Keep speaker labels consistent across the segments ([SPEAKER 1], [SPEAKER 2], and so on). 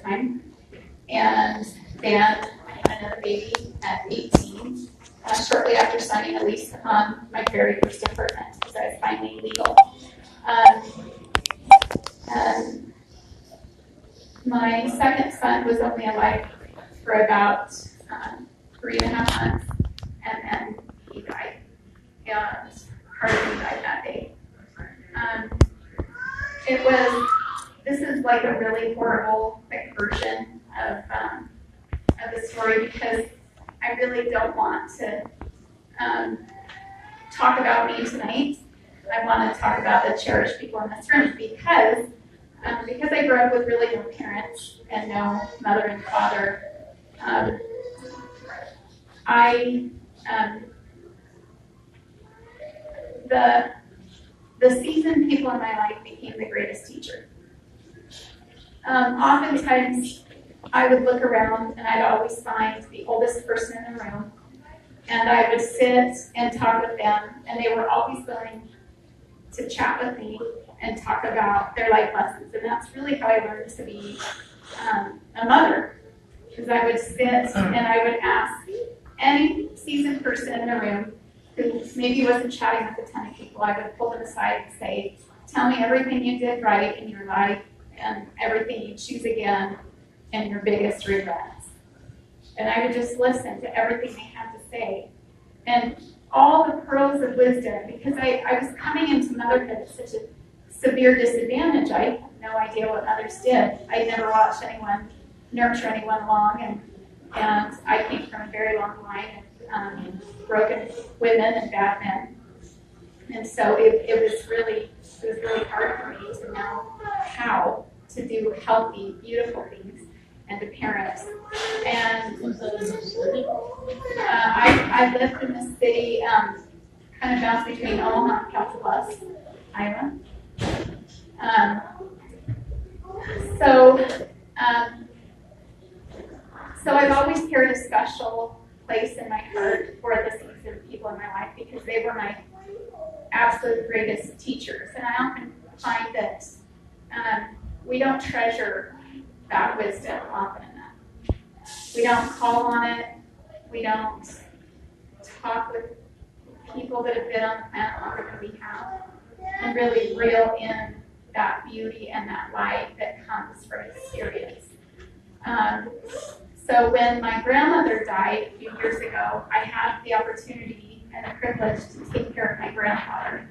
[SPEAKER 1] time. And then I had another baby at 18, shortly after signing a lease on my very first apartment because I was finally legal. My second son was only alive for about 3.5 months, and then he died. And Harvey died that day. This is like a really horrible version of the story because I really don't want to talk about me tonight. I want to talk about the cherished people in this room because I grew up with really no parents and no mother and father. The seasoned people in my life became the greatest teacher. Oftentimes, I would look around and I'd always find the oldest person in the room, and I would sit and talk with them, and they were always willing to chat with me and talk about their life lessons. And that's really how I learned to be a mother, because I would sit and I would ask any seasoned person in the room who maybe wasn't chatting with a ton of people. I would pull them aside and say, tell me everything you did right in your life and everything you choose again and your biggest regrets. And I would just listen to everything they had to say. And all the pearls of wisdom, because I was coming into motherhood at such a severe disadvantage. I had no idea what others did. I'd never watched anyone nurture anyone along, and I came from a very long line of broken women and bad men. And so it was really hard for me to know how to do healthy, beautiful things and to parent. And I lived in the city, kind of bounced between Omaha and Council Bluffs, Iowa. So I've always carried a special place in my heart for the seasoned people in my life because they were my absolute greatest teachers. And I often find that we don't treasure that wisdom often enough. We don't call on it. We don't talk with people that have been on the planet longer than we have and really reel in that beauty and that light that comes from experience. So when my grandmother died a few years ago, I had the opportunity and the privilege to take care of my grandfather.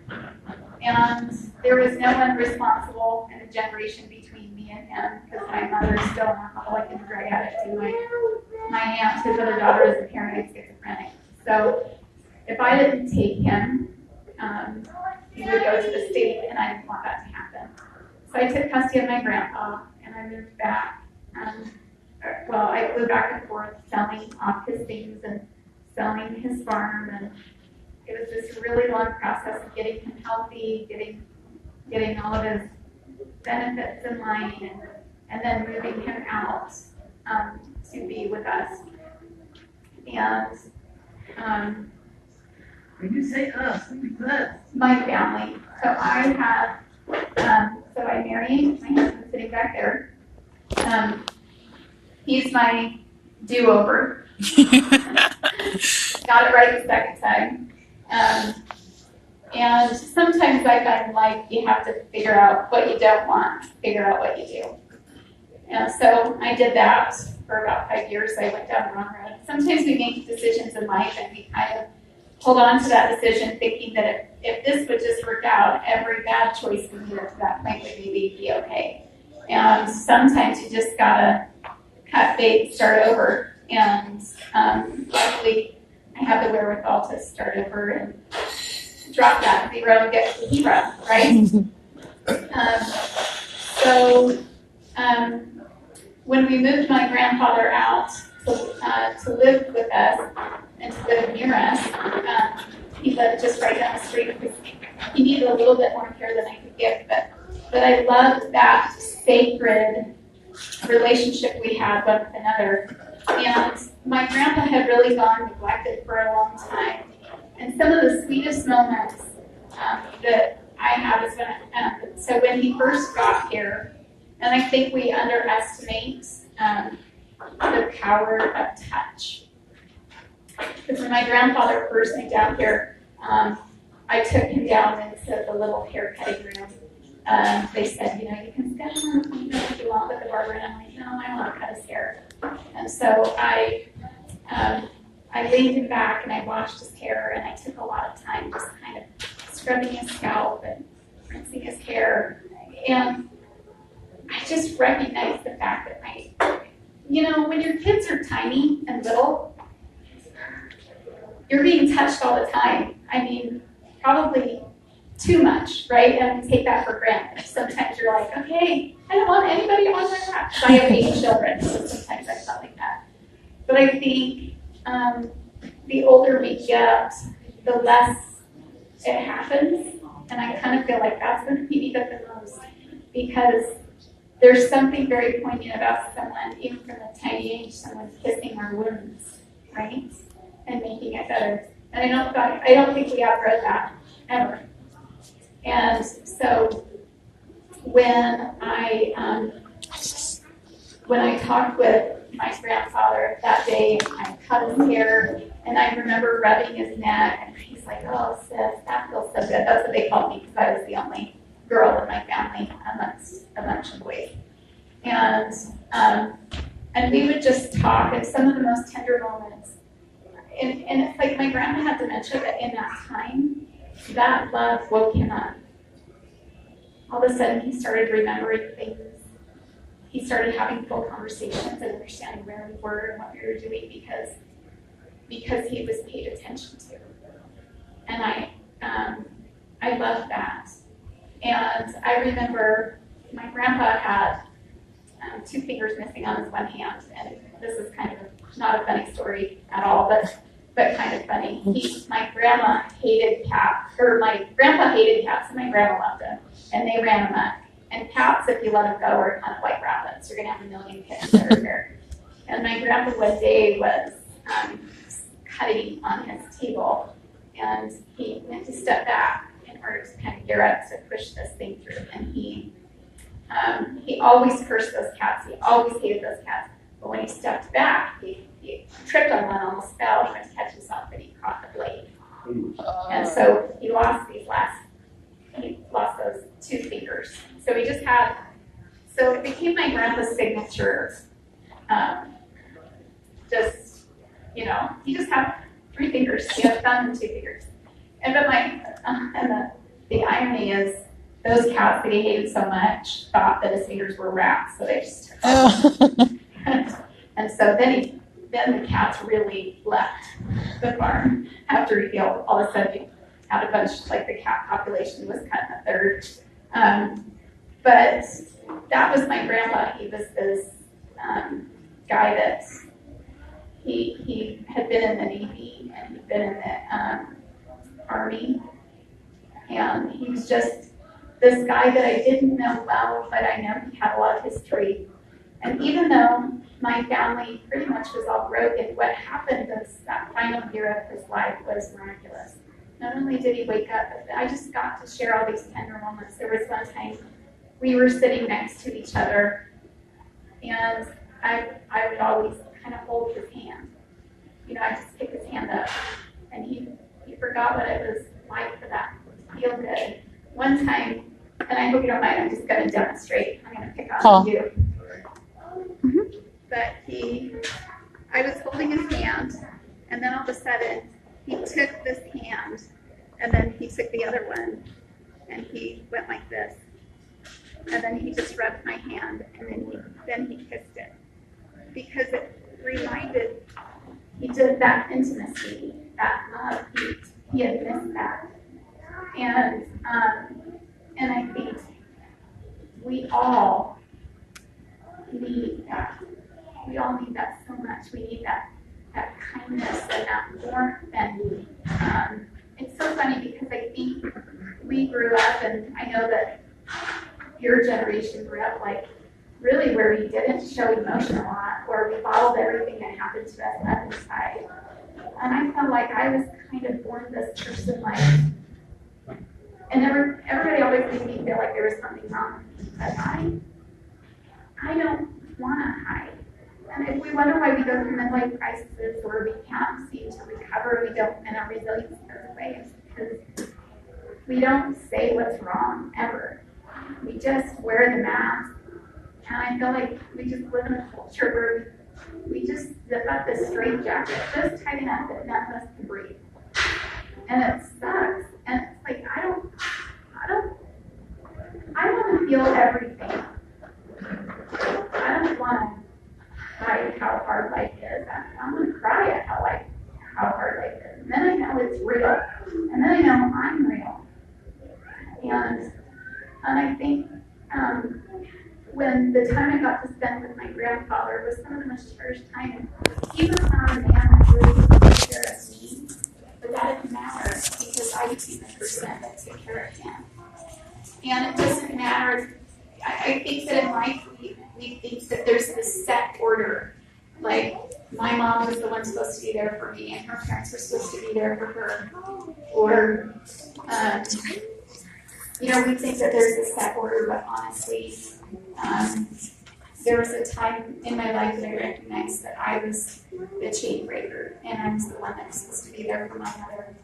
[SPEAKER 1] And there was no one responsible in the generation between me and him because my mother is still an alcoholic and a drug addict, and my aunt, his other daughter, is a paranoid schizophrenic. So if I didn't take him, he would go to the state, and I didn't want that to happen. So I took custody of my grandpa, and I moved back. I flew back and forth selling off his things and selling his farm, and it was this really long process of getting him healthy, getting all of his benefits in line, and then moving him out to be with us. And
[SPEAKER 2] when you say us, who's us?
[SPEAKER 1] My family. So I married my husband sitting back there. He's my do-over. Got it right the second time. And sometimes I find in life you have to figure out what you don't want, figure out what you do. And so I did that for about 5 years. I went down the wrong road. Sometimes we make decisions in life and we kind of hold on to that decision thinking that if this would just work out, every bad choice we made up to that point would maybe be okay. And sometimes you just gotta cut bait, start over. And luckily, I have the wherewithal to start over and drop that zero and get to the hero, right? When we moved my grandfather out to live with us and to live near us, he lived just right down the street because he needed a little bit more care than I could give. But I loved that sacred relationship we had one with another. And my grandpa had really gone neglected for a long time. And some of the sweetest moments that I have is when he first got here, and I think we underestimate the power of touch. Because when my grandfather first moved out here, I took him down into the little haircutting room. They said, you know, you can schedule an appointment if you want with the barber, and I'm like, no, I want to cut his hair. And so I leaned him back and I washed his hair, and I took a lot of time just kind of scrubbing his scalp and rinsing his hair. And I just recognized the fact that you know, when your kids are tiny and little, you're being touched all the time. I mean, probably too much, right? And we take that for granted. Sometimes you're like, okay, I don't want anybody on my lap. I have 8 children, so sometimes I felt like that. But I think the older we get, the less it happens. And I kind of feel like that's when we need it the most, because there's something very poignant about someone, even from a tiny age, someone kissing our wounds, right? And making it better. And I don't think we outgrow that, ever. And so when I talked with my grandfather that day, I cut his hair, and I remember rubbing his neck, and he's like, oh, sis, that feels so good. That's what they called me, because I was the only girl in my family amongst a bunch of boys. And we would just talk, and some of the most tender moments. And it's like my grandma had dementia, but in that time, that love woke him up. All of a sudden, he started remembering things. He started having full conversations and understanding where we were and what we were doing because he was paid attention to. And I love that. And I remember my grandpa had 2 fingers missing on his one hand, and this is kind of not a funny story at all, but kind of funny. My grandma hated cats, or my grandpa hated cats, and my grandma loved them, and they ran amok. And cats, if you let them go, are kind of like rabbits. You're going to have a million kittens everywhere. And my grandpa one day was cutting on his table, and he went to step back in order to kind of gear up to push this thing through. And he always cursed those cats. He always hated those cats. But when he stepped back, he tripped on one, almost fell. He went to catch himself, but he caught the blade. And so he lost those 2 fingers. So so it became my grandpa's signature. He just had 3 fingers. He had a thumb and 2 fingers. And the irony is, those cats that he hated so much thought that his fingers were wraps, so they just took off. And so then the cats really left the farm after he healed. All of a sudden, he had a bunch, like the cat population was cut in a third. But that was my grandpa. He was this guy that he had been in the Navy and he'd been in the Army. And he was just this guy that I didn't know well, but I know he had a lot of history. And even though my family pretty much was all broken, what happened was that final year of his life was miraculous. Not only did he wake up, but I just got to share all these tender moments. There was one time we were sitting next to each other, and I would always kind of hold his hand. You know, I'd just pick his hand up, and he forgot what it was like for that to feel good. One time, and I hope you don't mind, I'm just going to demonstrate. I'm going to pick on you. Mm-hmm. But I was holding his hand, and then all of a sudden, he took this hand, and then he took the other one, and he went like this. And then he just rubbed my hand, and then he kissed it. Because it reminded, he did that intimacy, that love, he had missed that. And I think we all need that. We all need that so much. We need that kindness and that warmth. And it's so funny because I think we grew up, and I know that your generation grew up like really where we didn't show emotion a lot, or we bottled everything that happened to us up inside. And I felt like I was kind of born this person, like, and everybody always made me feel like there was something wrong. But I don't want to hide. And if we wonder why we go through midlife crises or we can't seem to recover, and our resilience goes away, it's because we don't say what's wrong ever. We just wear the mask. And I feel like we just live in a culture where we just zip up this straight jacket just tight enough that none of us can breathe. And it sucks. And it's like, I want to feel everything. I don't want to hide how hard life is. I want to cry at how hard life is. And then I know it's real. And then I know I'm real. And I think when the time I got to spend with my grandfather was some of the most cherished time. He was not a man that really took care of me, but that didn't matter because I became the person that took care of him. And it doesn't matter. I think that in life we think that there's this set order. Like my mom was the one supposed to be there for me, and her parents were supposed to be there for her. Or, we think that there's this set order, but honestly, there was a time in my life that I recognized that I was the chain breaker, and I was the one that was supposed to be there for my mother.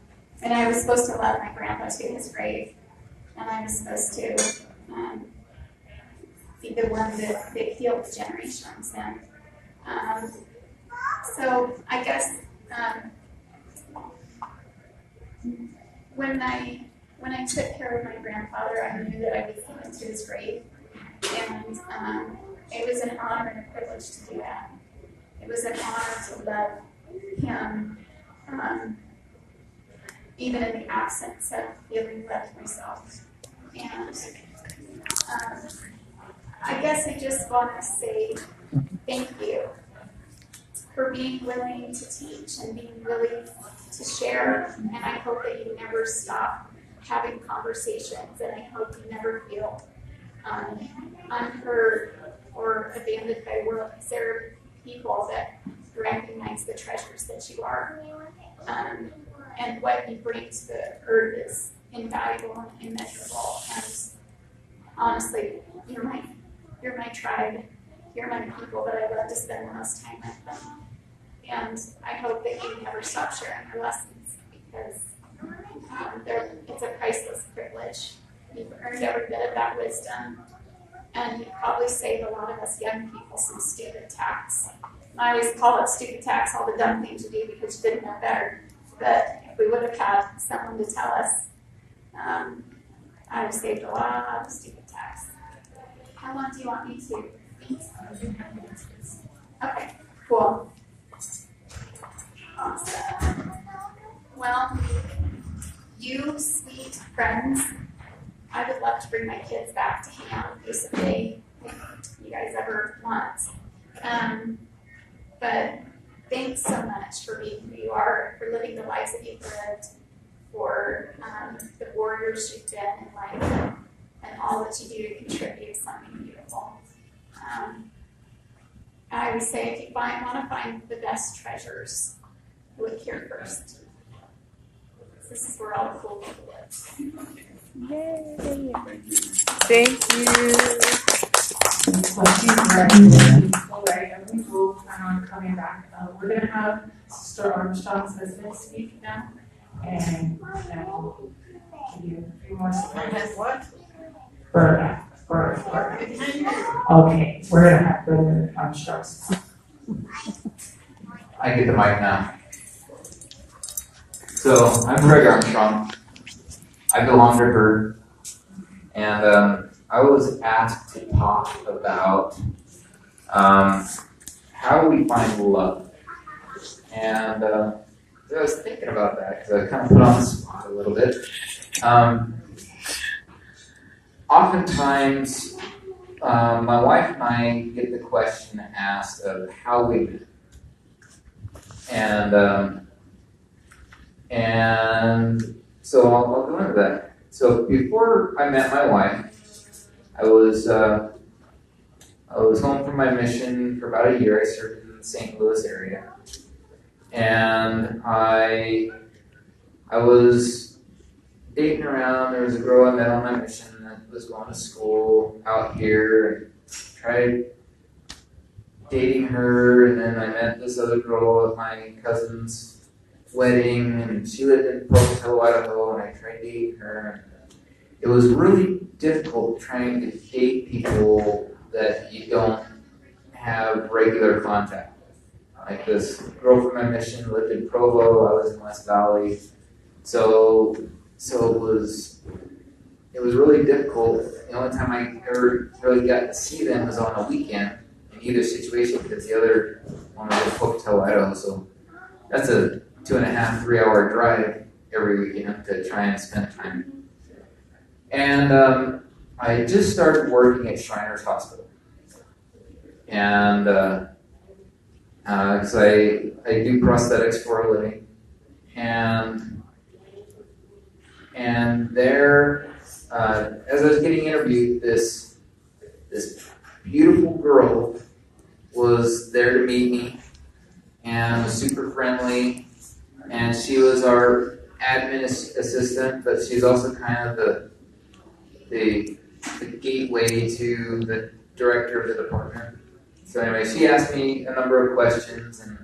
[SPEAKER 1] And I was supposed to love my grandpa to his grave, and I was supposed to be the one that healed generations. And so I guess when I took care of my grandfather, I knew that I was going to his grave. And it was an honor and a privilege to do that. It was an honor to love him, even in the absence of feeling loved myself. And I guess I just want to say thank you for being willing to teach and being willing to share. And I hope that you never stop having conversations, and I hope you never feel unheard or abandoned by the world, because there are people that recognize the treasures that you are, and what you bring to the earth is invaluable and immeasurable. And honestly, you're my tribe, you're my people that I love to spend the most time with them. And I hope that you never stop sharing your lessons, because it's a priceless privilege. You've earned every bit of that wisdom, and you probably saved a lot of us young people some stupid tax. I always call it stupid tax, all the dumb things you do because you didn't know better. But if we would have had someone to tell us, I would have saved a lot of stupid tax. How long do you want me to? Okay, cool. Awesome. Well, you sweet friends, I would love to bring my kids back to hang out with you someday, if you guys ever want. But thanks so much for being who you are, for living the lives that you've lived, for the warriors you've been in life, and all that you do to contribute something beautiful. I always say, if you want to find the best treasures, look here first. This is where all the cool people live.
[SPEAKER 3] Yay! Thank you.
[SPEAKER 2] So she's right, and we will plan on coming back. We're going to have Sister Armstrong's husband speak now, and we'll give you a few more seconds. What? Berta. Okay, we're going to have Brother Armstrong speak.
[SPEAKER 4] I get the mic now. So, I'm Greg Armstrong. I belong to her, and I was asked to talk about how we find love. And I was thinking about that because I was kind of put on the spot a little bit. Oftentimes, my wife and I get the question asked of how we met. And so I'll go into that. So before I met my wife, I was home from my mission for about a year. I served in the St. Louis area, and I was dating around. There was a girl I met on my mission that was going to school out here, and tried dating her, and then I met this other girl at my cousin's wedding, and she lived in Pocatello, Idaho, and I tried dating her. It was really difficult trying to date people that you don't have regular contact with. Like this girl from my mission lived in Provo, I was in West Valley, so it was really difficult. The only time I ever really got to see them was on a weekend in either situation, because the other one was in Pocatello, Idaho, so that's a 2.5, 3 hour drive every weekend to try and spend time. And I just started working at Shriners Hospital. And because I do prosthetics for a living. And there, as I was getting interviewed, this beautiful girl was there to meet me and was super friendly. And she was our admin assistant, but she's also kind of the gateway to the director of the department. So anyway, she asked me a number of questions, and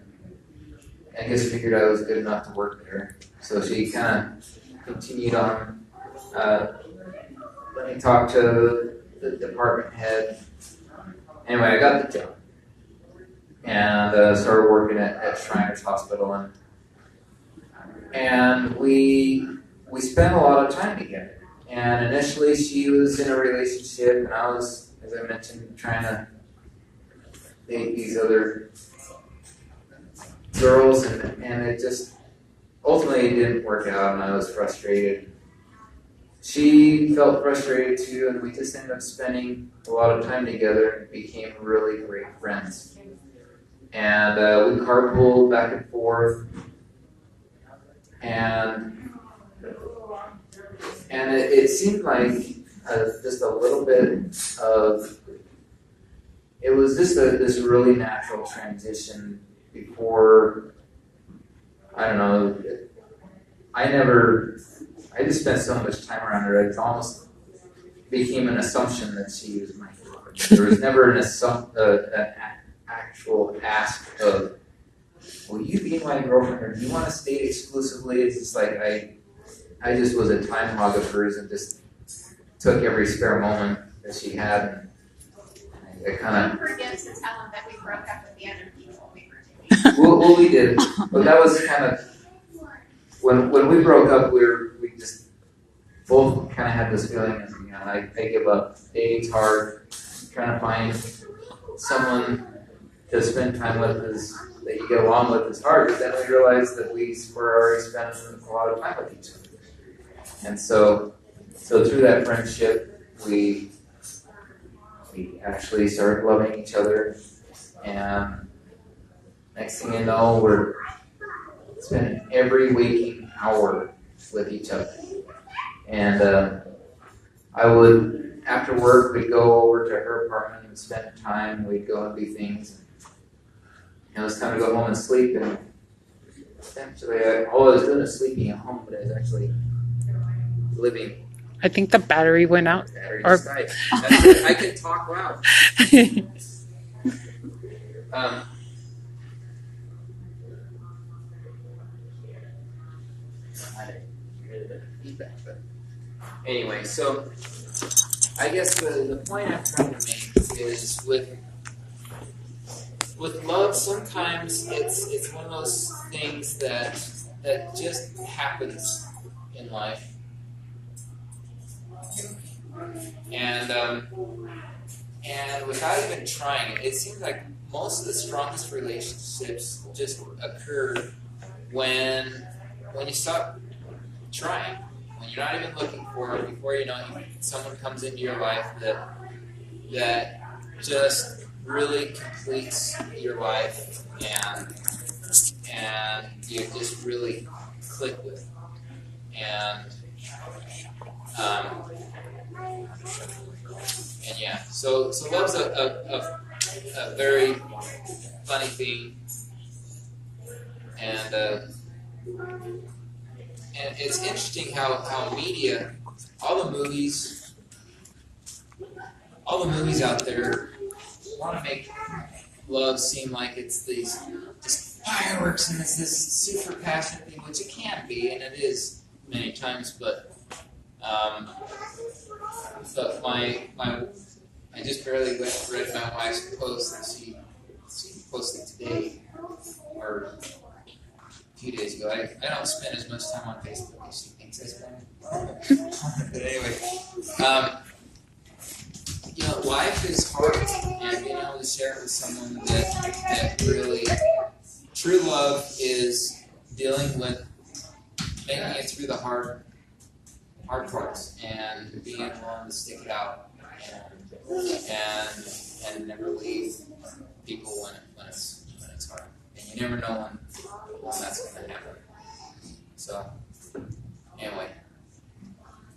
[SPEAKER 4] I guess figured I was good enough to work there. So she kind of continued on. Let me talk to the department head. Anyway, I got the job and started working at Shriners Hospital, and we spent a lot of time together. And initially, she was in a relationship, and I was, as I mentioned, trying to date these other girls, and it just ultimately didn't work out, and I was frustrated. She felt frustrated too, and we just ended up spending a lot of time together and became really great friends. And we carpooled back and forth, and it seemed like just a little bit of, it was just this really natural transition before, I don't know, I just spent so much time around her, it almost became an assumption that she was my girlfriend. There was never an actual ask of, will you be my girlfriend, or do you want to stay exclusively? It's just like, I just was a time hog of hers and just took every spare moment that she had. And I kind of
[SPEAKER 1] forget to tell them that we broke up with the other people we were dating.
[SPEAKER 4] well, we did, but that was kind of when we broke up. We just both kind of had this feeling of, I give up. Dating's hard. Trying to find someone to spend time with that you get along with is hard. But then we realized that we were already spending a lot of time with each other. And so through that friendship, we actually started loving each other, and next thing you know, we're spending every waking hour with each other. And I would, after work, we'd go over to her apartment and spend time. We'd go and do things. It was time to go home and sleep. And essentially, all I was doing is sleeping at home, but I was actually living.
[SPEAKER 3] I think the battery went out.
[SPEAKER 4] Or Skype. I can talk loud. Feedback, but anyway, so I guess the point I'm trying to make is with love, sometimes it's one of those things that just happens in life. And without even trying it seems like most of the strongest relationships just occur when you stop trying, when you're not even looking for it. Before you know it, someone comes into your life that just really completes your life, and you just really click with, and yeah, so love's a very funny thing, and it's interesting how media, all the movies out there want to make love seem like it's these just fireworks and it's this super passionate thing, which it can be, and it is many times. But I just barely read my wife's post that she posted today or a few days ago. I don't spend as much time on Facebook as she thinks I spend. But anyway, life is hard, and being able to share it with someone that really true love is dealing with making it through the hard parts and being willing to stick it out and never leave people when it's hard, and you never know when that's going to happen. So anyway,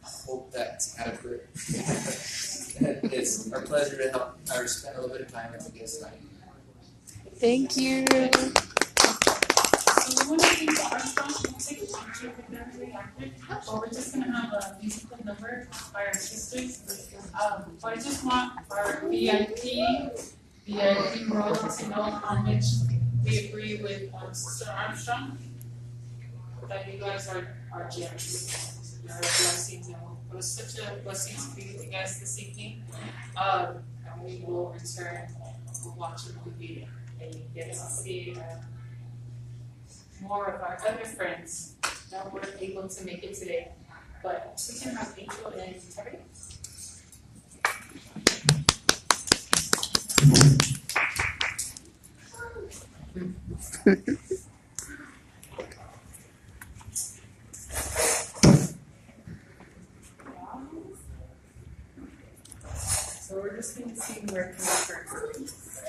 [SPEAKER 4] I hope that's adequate. It's our pleasure to help or spend a little bit of time with you guys tonight.
[SPEAKER 3] Thank you.
[SPEAKER 2] So we want to do the Armstrong, we'll take a picture with them really active, but we're just gonna have a musical number by our sisters. But I just want our VIP row to know how much we agree with Sister Armstrong, that you guys are gems. You're blessings, and it was such a blessing to be with you guys this evening. And we will return, we'll watch a movie, and you get to see more of our other friends that weren't able to make it today. But we can have Angel and Terry. So we're just going to see where can we first.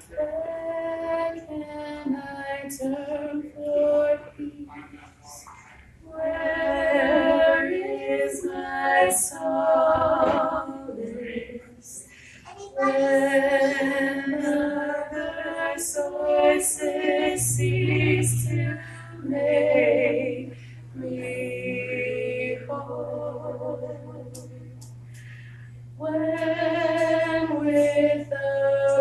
[SPEAKER 2] Where can I turn for peace? Where is my solace? When other sources cease to make me whole. When with a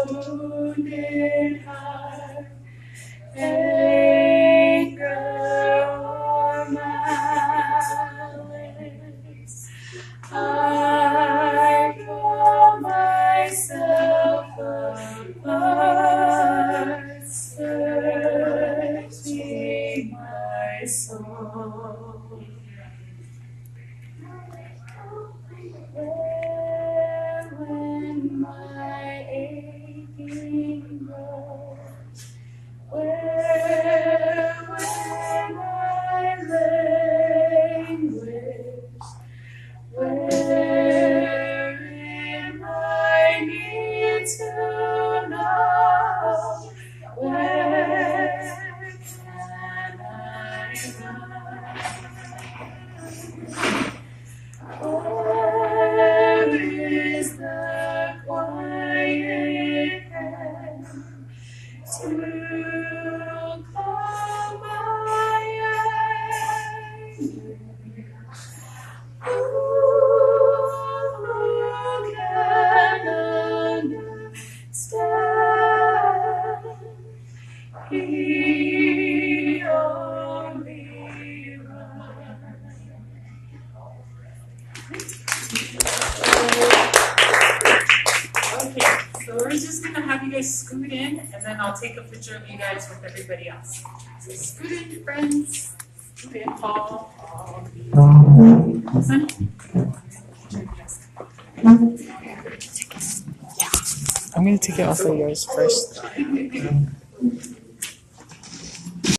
[SPEAKER 2] wounded heart, anger or malice, I draw myself apart, searching my soul. When my aching grows, where when I languish, wherein I need to know, where can I run? Where is the quiet hand to calm my anguish? Who can understand? He only runs. Okay, so we're just gonna have you guys scoot in, and then I'll take a picture of you guys with everybody else. So scoot in, friends. Scoot in, Paul. Son?
[SPEAKER 3] I'm gonna take it off of yours first.